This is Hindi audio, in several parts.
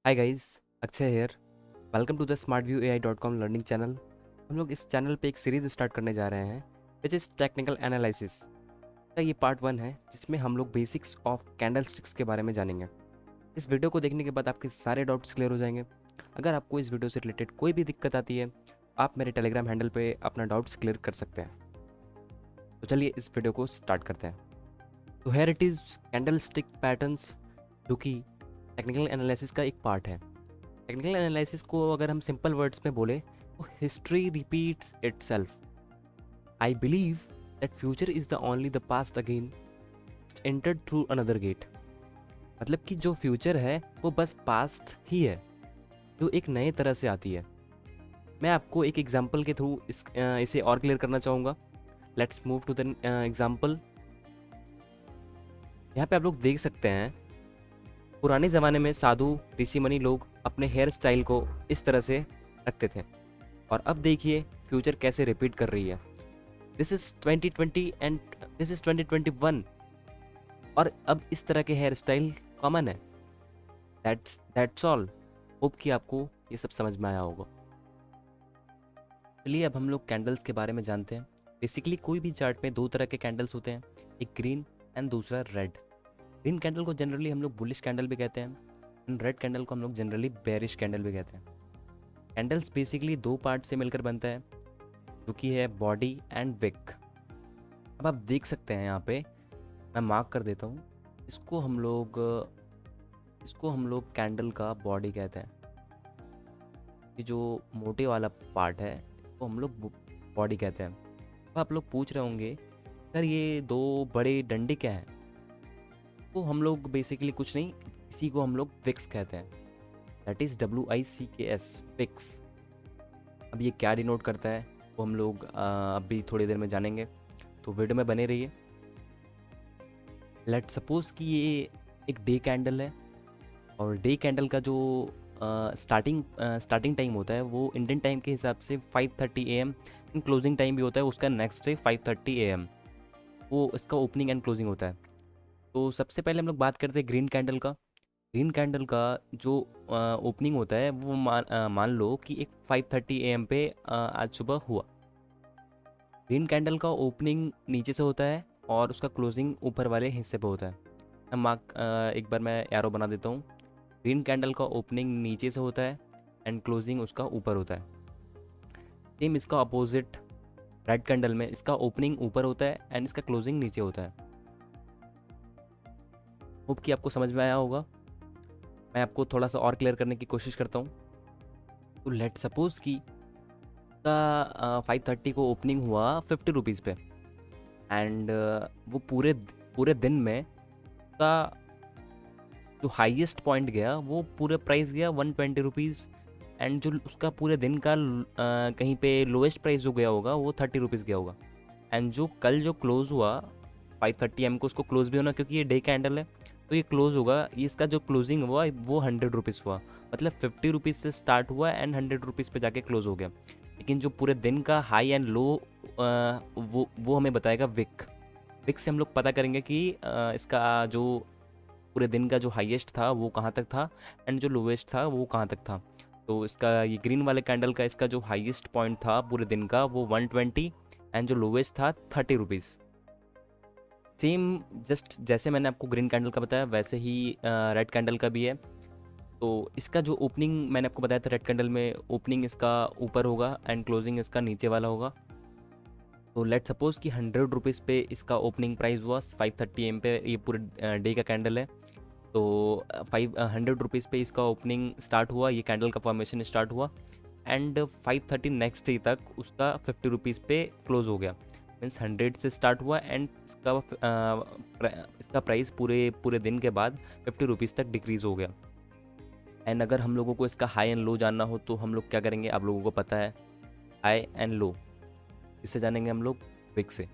Hi guys, Akshay here. Welcome to the smartviewai.com learning channel. हम लोग इस चैनल पे एक सीरीज स्टार्ट करने जा रहे हैं विच इज़ टेक्निकल एनालिसिस का। ये पार्ट 1 है जिसमें हम लोग बेसिक्स ऑफ कैंडल स्टिक्स के बारे में जानेंगे। इस वीडियो को देखने के बाद आपके सारे डाउट्स क्लियर हो जाएंगे। अगर आपको इस वीडियो से रिलेटेड कोई भी दिक्कत आती है, आप मेरे टेलीग्राम हैंडल पे अपना डाउट्स क्लियर कर सकते हैं। तो चलिए इस वीडियो को स्टार्ट करते हैं। तो here it is candle stick patterns, जो कि टेक्निकल एनालिसिस का एक पार्ट है। टेक्निकल एनालिसिस को अगर हम सिंपल वर्ड्स में बोले तो history repeats itself. I believe that future is the only the past again entered through another gate. मतलब कि जो फ्यूचर है वो बस पास्ट ही है जो एक नए तरह से आती है। मैं आपको एक एग्जांपल के थ्रू इसे और क्लियर करना चाहूँगा। Let's move to the example. यहाँ पे आप लोग देख सकते हैं, पुराने ज़माने में साधु ऋषि मुनि लोग अपने हेयर स्टाइल को इस तरह से रखते थे, और अब देखिए फ्यूचर कैसे रिपीट कर रही है। This is 2020 and this is 2021, और अब इस तरह के हेयर स्टाइल कॉमन है। That's all. होप कि आपको ये सब समझ में आया होगा। चलिए अब हम लोग कैंडल्स के बारे में जानते हैं। बेसिकली कोई भी चार्ट में दो तरह के कैंडल्स होते हैं, एक ग्रीन एंड दूसरा रेड। ग्रीन कैंडल को जनरली हम लोग बुलिश कैंडल भी कहते हैं, एंड रेड कैंडल को हम लोग जनरली बेरिश कैंडल भी कहते हैं। कैंडल्स बेसिकली दो पार्ट से मिलकर बनता है, जो कि है बॉडी एंड विक। अब आप देख सकते हैं यहाँ पे, मैं मार्क कर देता हूँ। इसको हम लोग कैंडल का बॉडी कहते हैं। ये जो मोटे वाला पार्ट है इसको हम लोग बॉडी कहते हैं। अब आप लोग पूछ रहे होंगे, सर ये दो बड़े डंडे क्या हैं? तो हम लोग बेसिकली कुछ नहीं, इसी को हम लोग विक्स कहते हैं। That is WICKS, wicks. अब ये क्या डिनोट करता है वो हम लोग अभी थोड़ी देर में जानेंगे, तो वीडियो में बने रहिए। लेट सपोज कि ये एक डे कैंडल है, और डे कैंडल का जो स्टार्टिंग टाइम होता है वो इंडियन टाइम के हिसाब से 5:30 AM, एंड क्लोजिंग टाइम भी होता है उसका नेक्स्ट डे 5:30 AM। वो इसका ओपनिंग एंड क्लोजिंग होता है। तो सबसे पहले हम लोग बात करते हैं ग्रीन कैंडल का। ग्रीन कैंडल का जो ओपनिंग होता है वो मान लो कि एक 5:30 AM पे आज सुबह हुआ। ग्रीन कैंडल का ओपनिंग नीचे से होता है और उसका क्लोजिंग ऊपर वाले हिस्से पे होता है। एक बार मैं एरो बना देता हूँ। ग्रीन कैंडल का ओपनिंग नीचे से होता है एंड क्लोजिंग उसका ऊपर होता है। सेम इसका अपोजिट रेड कैंडल में इसका ओपनिंग ऊपर होता है एंड इसका क्लोजिंग नीचे होता है। होप कि आपको समझ में आया होगा। मैं आपको थोड़ा सा और क्लियर करने की कोशिश करता हूँ। तो लेट सपोज कि का 5:30 को ओपनिंग हुआ 50 रुपीज़ पे, एंड वो पूरे पूरे दिन में का जो हाईएस्ट पॉइंट गया वो पूरे प्राइस गया 120 रुपीज़, एंड जो उसका पूरे दिन का कहीं पे लोएस्ट प्राइस जो गया होगा वो 30 रुपीज़ गया होगा। एंड जो कल जो क्लोज हुआ 5:30 AM को, उसको क्लोज भी होना क्योंकि ये डे कैंडल है, तो ये क्लोज होगा। ये इसका जो क्लोजिंग हुआ वो 100 रुपीज़ हुआ। मतलब 50 रुपीज़ से स्टार्ट हुआ एंड 100 रुपीज़ पे जाके क्लोज हो गया। लेकिन जो पूरे दिन का हाई एंड लो वो हमें बताएगा विक। विक से हम लोग पता करेंगे कि इसका जो पूरे दिन का जो हाईएस्ट था वो कहाँ तक था एंड जो लोवेस्ट था वो कहाँ तक था। तो इसका ये ग्रीन वाले कैंडल का इसका जो हाईएस्ट पॉइंट था पूरे दिन का वो 120, एंड जो लोवेस्ट था 30 रुपीज़। सेम जस्ट जैसे मैंने आपको ग्रीन कैंडल का बताया वैसे ही रेड कैंडल का भी है। तो इसका जो ओपनिंग मैंने आपको बताया था, रेड कैंडल में ओपनिंग इसका ऊपर होगा एंड क्लोजिंग इसका नीचे वाला होगा। तो लेट सपोज कि 100 रुपीज़ पे इसका ओपनिंग प्राइस हुआ 5:30 AM पे। ये पूरे डे का कैंडल है। तो 500 रुपीज़ पे इसका ओपनिंग स्टार्ट हुआ, ये कैंडल का फॉर्मेशन स्टार्ट हुआ, एंड 5:30 नेक्स्ट डे तक उसका 50 रुपीज़ पे क्लोज हो गया। मीन्स 100 से स्टार्ट हुआ एंड इसका प्राइस पूरे पूरे दिन के बाद 50 रुपीज़ तक डिक्रीज़ हो गया। एंड अगर हम लोगों को इसका हाई एंड लो जानना हो तो हम लोग क्या करेंगे, आप लोगों को पता है हाई एंड लो। इससे जानेंगे हम लोग विक से।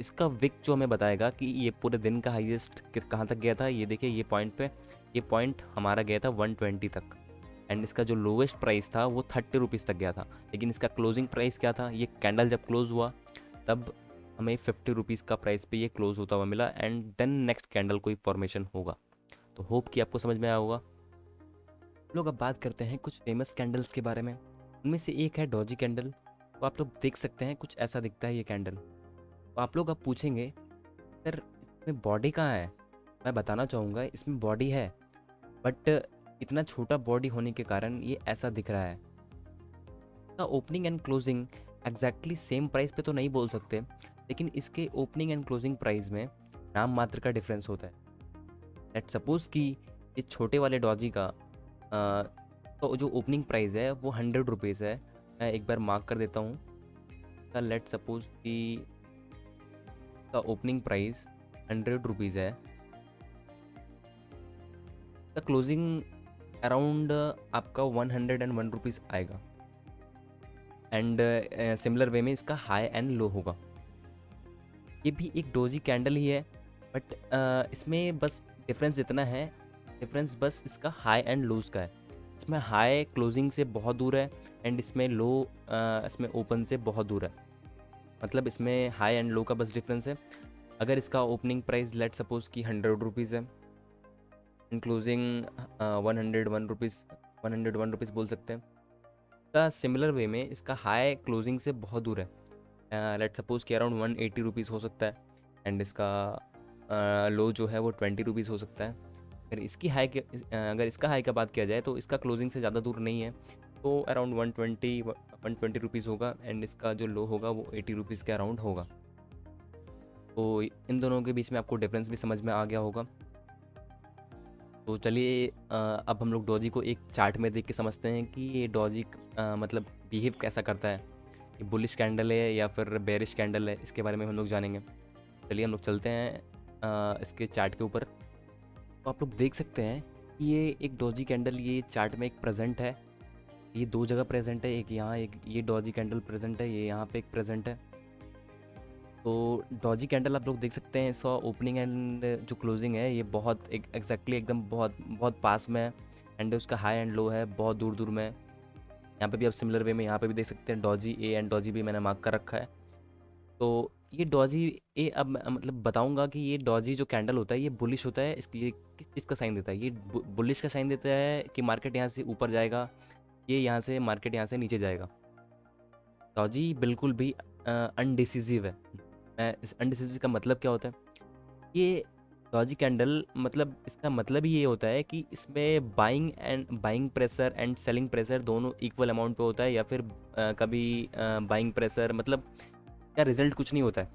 इसका विक जो हमें बताएगा कि ये पूरे दिन का हाईएस्ट कहाँ तक गया था। ये देखिए ये पॉइंट पे, ये पॉइंट हमारा गया था 120 तक, एंड इसका जो लोवेस्ट प्राइस था वो 30 रुपीज़ तक गया था। लेकिन इसका क्लोजिंग प्राइस क्या था, ये कैंडल जब क्लोज हुआ तब हमें 50 रुपीज़ का प्राइस पे ये क्लोज होता हुआ मिला, एंड देन नेक्स्ट कैंडल कोई फॉर्मेशन होगा। तो होप कि आपको समझ में आया होगा। लोग अब बात करते हैं कुछ फेमस कैंडल्स के बारे में। उनमें से एक है डॉजी कैंडल। तो आप लोग देख सकते हैं कुछ ऐसा दिखता है ये कैंडल। तो आप लोग अब पूछेंगे, सर इसमें बॉडी कहाँ है? मैं बताना चाहूँगा इसमें बॉडी है, बट इतना छोटा बॉडी होने के कारण ये ऐसा दिख रहा है। का opening and closing exactly same price पे तो नहीं बोल सकते, लेकिन इसके ओपनिंग एंड क्लोजिंग प्राइस में नाम मात्र का डिफरेंस होता है। लेट सपोज कि ये छोटे वाले डॉजी का तो जो ओपनिंग प्राइस है वो 100 रुपीज़ है। मैं एक बार मार्क कर देता हूँ। लेट सपोज कि का ओपनिंग प्राइस 100 रुपीज़ है, द क्लोजिंग अराउंड आपका 101 रुपीज़ आएगा। एंड सिमिलर वे में इसका हाई एंड लो होगा। ये भी एक डोजी कैंडल ही है, बट इसमें बस डिफरेंस इतना है, डिफरेंस बस इसका हाई एंड लोज का है। इसमें हाई क्लोजिंग से बहुत दूर है एंड इसमें लो इसमें ओपन से बहुत दूर है। मतलब इसमें हाई एंड लो का बस डिफरेंस है। अगर इसका ओपनिंग प्राइस लेट सपोज कि 100 रुपीज़ है एंड क्लोजिंग 101 रुपीज़, 101 रुपीज़ बोल सकते हैं। का सिमिलर वे में इसका हाई क्लोजिंग से बहुत दूर है। लेट सपोज कि अराउंड 180 रुपीज़ हो सकता है एंड इसका लो जो है वो 20 रुपीज़ हो सकता है। अगर इसका हाई का बात किया जाए तो इसका क्लोजिंग से ज़्यादा दूर नहीं है, तो अराउंड 120 रुपीज़ होगा एंड इसका जो लो होगा वो 80 रुपीज़ के अराउंड होगा। तो इन दोनों के बीच में आपको डिफरेंस भी समझ में आ गया होगा। तो चलिए अब हम लोग डॉजी को एक चार्ट में देख के समझते हैं कि ये डॉजी मतलब बिहेव कैसा करता है। ये बुलिश कैंडल है या फिर बेरिश कैंडल है, इसके बारे में हम लोग जानेंगे। चलिए हम लोग चलते हैं इसके चार्ट के ऊपर। तो आप लोग देख सकते हैं कि ये एक डॉजी कैंडल ये चार्ट में एक प्रेजेंट है। ये दो जगह प्रेजेंट है, एक यहाँ, एक ये डॉजी कैंडल प्रेजेंट है, ये यहाँ पे एक प्रेजेंट है। तो डॉजी कैंडल आप लोग देख सकते हैं इसका ओपनिंग एंड जो क्लोजिंग है ये बहुत एक एग्जैक्टली एकदम बहुत बहुत पास में है एंड उसका हाई एंड लो है बहुत दूर दूर में। यहाँ पे भी आप सिमिलर वे में यहाँ पे भी देख सकते हैं doji A and doji B मैंने मार्क कर रखा है। तो ये डॉजी ए अब मतलब बताऊंगा कि ये डॉजी जो कैंडल होता है ये बुलिश होता है। इसकी ये किस चीज़ का साइन देता है? ये बुलिश का साइन देता है कि मार्केट यहाँ से ऊपर जाएगा, ये यहाँ से मार्केट यहाँ से नीचे जाएगा। डॉजी बिल्कुल भी अनडिसिसिव है। इस अनडिसिसिव का मतलब क्या होता है? ये डॉजी कैंडल मतलब इसका मतलब ही ये होता है कि इसमें buying pressure and selling pressure दोनों इक्वल अमाउंट पे होता है, या फिर कभी बाइंग प्रेशर मतलब क्या रिजल्ट कुछ नहीं होता है।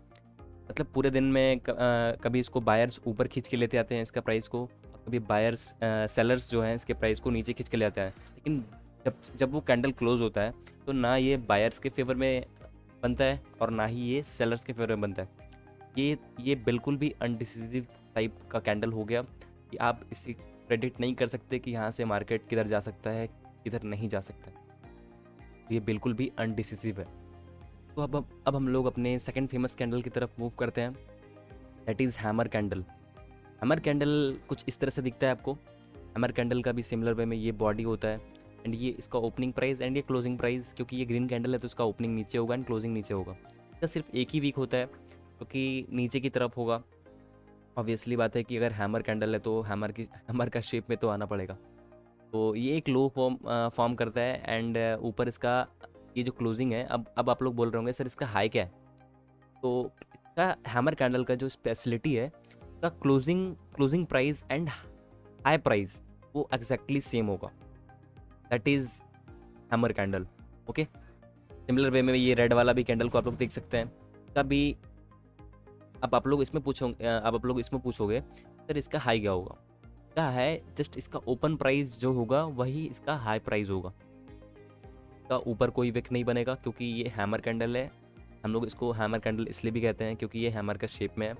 मतलब पूरे दिन में कभी इसको बायर्स ऊपर खींच के लेते आते हैं इसका प्राइस को, कभी बायर्स सेलर्स जो हैं इसके प्राइस को नीचे खींच के ले आते हैं। लेकिन जब जब वो कैंडल क्लोज होता है तो ना ये बायर्स के फेवर में बनता है और ना ही ये सेलर्स के फेवर में बनता है। ये बिल्कुल भी अनडिसिसिव टाइप का कैंडल हो गया कि आप इसे प्रेडिक्ट नहीं कर सकते कि यहाँ से मार्केट किधर जा सकता है, किधर नहीं जा सकता है। तो ये बिल्कुल भी अनडिसिसिव है। तो अब हम लोग अपने सेकंड फेमस कैंडल की तरफ मूव करते हैं, that is hammer candle. Hammer candle कुछ इस तरह से दिखता है आपको। हैमर कैंडल का भी सिमिलर वे में ये बॉडी होता है एंड ये इसका ओपनिंग प्राइस एंड ये क्लोजिंग प्राइस, क्योंकि ये ग्रीन कैंडल है तो इसका ओपनिंग नीचे होगा एंड क्लोजिंग नीचे होगा। इसका सिर्फ एक ही वीक होता है क्योंकि नीचे की तरफ होगा। ऑब्वियसली बात है कि अगर हैमर कैंडल है तो हैमर का शेप में तो आना पड़ेगा। तो ये एक लो फॉर्म करता है एंड ऊपर इसका ये जो क्लोजिंग है, अब आप लोग बोल रहे होंगे सर इसका हाई क्या है? तो इसका हैमर कैंडल का जो स्पेशलिटी है, उसका closing price and high price वो एग्जैक्टली सेम होगा। That is hammer candle. Okay, similar way में ये रेड वाला भी कैंडल को आप लोग देख सकते हैं। कभी अब आप लोग इसमें पूछोगे सर इसका हाई क्या होगा? क्या है, जस्ट इसका ओपन प्राइस जो होगा वही इसका हाई प्राइस होगा। का ऊपर कोई विक नहीं बनेगा क्योंकि ये हैमर कैंडल है। हम लोग इसको हैमर कैंडल इसलिए भी कहते हैं क्योंकि ये हैमर का शेप में है।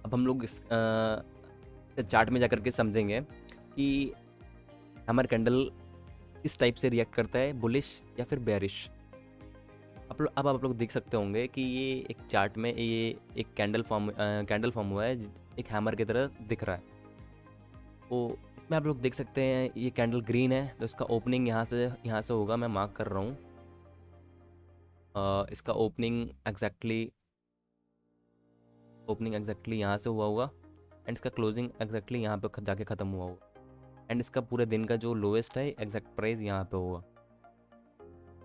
अब हम लोग इस चार्ट में जाकर के समझेंगे कि हैमर कैंडल इस टाइप से रिएक्ट करता है, बुलिश या फिर बेरिश। अब आप लोग देख सकते होंगे कि ये एक चार्ट में ये एक कैंडल फॉर्म हुआ है, एक हैमर की तरह दिख रहा है। तो इसमें आप लोग देख सकते हैं ये कैंडल ग्रीन है तो इसका ओपनिंग यहाँ से होगा। मैं मार्क कर रहा हूँ। इसका ओपनिंग एग्जैक्टली यहाँ से हुआ होगा एंड इसका क्लोजिंग एग्जैक्टली यहाँ पे जाके ख़त्म हुआ होगा। एंड इसका पूरे दिन का जो लोएस्ट है एग्जैक्ट प्राइस यहाँ पे होगा।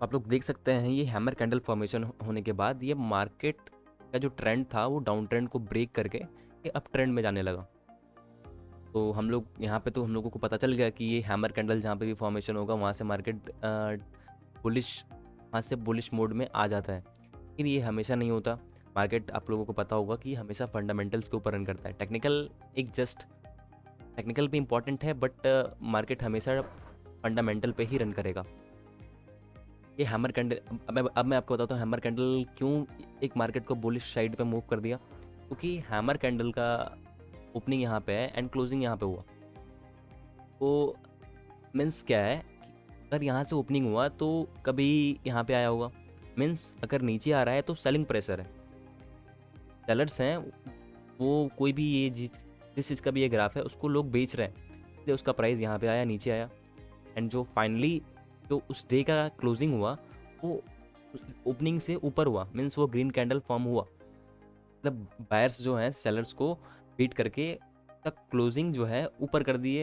आप लोग देख सकते हैं ये हैमर कैंडल फॉर्मेशन होने के बाद ये मार्केट का जो ट्रेंड था वो डाउन ट्रेंड को ब्रेक करके ये अप ट्रेंड में जाने लगा। तो हम लोग यहाँ पे तो हम लोगों को पता चल गया कि ये हैमर कैंडल जहाँ पे भी फॉर्मेशन होगा वहाँ से मार्केट बुलिश, वहाँ से बुलिश मोड में आ जाता है। लेकिन ये हमेशा नहीं होता। मार्केट आप लोगों को पता होगा कि हमेशा फंडामेंटल्स के ऊपर रन करता है। टेक्निकल एक जस्ट टेक्निकल भी इंपॉर्टेंट है, बट मार्केट हमेशा फंडामेंटल पे ही रन करेगा। ये हैमर कैंडल, अब मैं आपको बताता हूँ हैमर कैंडल क्यों एक मार्केट को बुलिश साइड पे मूव कर दिया। क्योंकि हैमर कैंडल का ओपनिंग यहाँ पे है एंड क्लोजिंग यहाँ पे हुआ। तो मीन्स क्या है कि अगर यहाँ से ओपनिंग हुआ तो कभी यहाँ पे आया होगा। मीन्स अगर नीचे आ रहा है तो सेलिंग प्रेशर है, सेलर्स हैं वो, कोई भी ये जिस चीज़ का भी ये ग्राफ है उसको लोग बेच रहे हैं, इसलिए उसका प्राइस यहाँ पे आया, नीचे आया। एंड जो फाइनली जो उस डे का क्लोजिंग हुआ वो ओपनिंग से ऊपर हुआ, मीन्स वो ग्रीन कैंडल फॉर्म हुआ। मतलब बायर्स जो हैं सेलर्स को बीट करके तक क्लोजिंग जो है ऊपर कर दिए।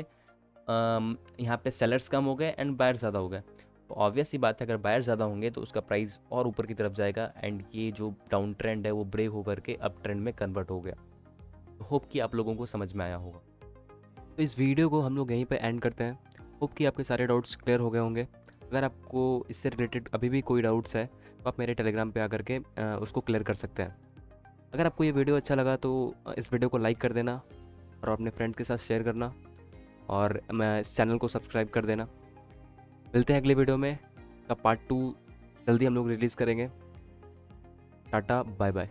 यहाँ पे सेलर्स कम हो गए एंड बायर्स ज़्यादा हो गए। तो ऑब्वियस सी बात है अगर बायर्स ज़्यादा होंगे तो उसका प्राइस और ऊपर की तरफ जाएगा एंड ये जो डाउन ट्रेंड है वो ब्रेक होकर के अप ट्रेंड में कन्वर्ट हो गया। तो होप कि आप लोगों को समझ में आया होगा। तो इस वीडियो को हम लोग यहीं पे एंड करते हैं। होप कि आपके सारे डाउट्स क्लियर हो गए होंगे। अगर आपको इससे रिलेटेड अभी भी कोई डाउट्स है तो आप मेरे टेलीग्राम पे आकर के उसको क्लियर कर सकते हैं। अगर आपको ये वीडियो अच्छा लगा तो इस वीडियो को लाइक कर देना और अपने फ्रेंड्स के साथ शेयर करना और मैं इस चैनल को सब्सक्राइब कर देना। मिलते हैं अगले वीडियो में, का पार्ट 2 जल्दी हम लोग रिलीज़ करेंगे। Tata bye bye.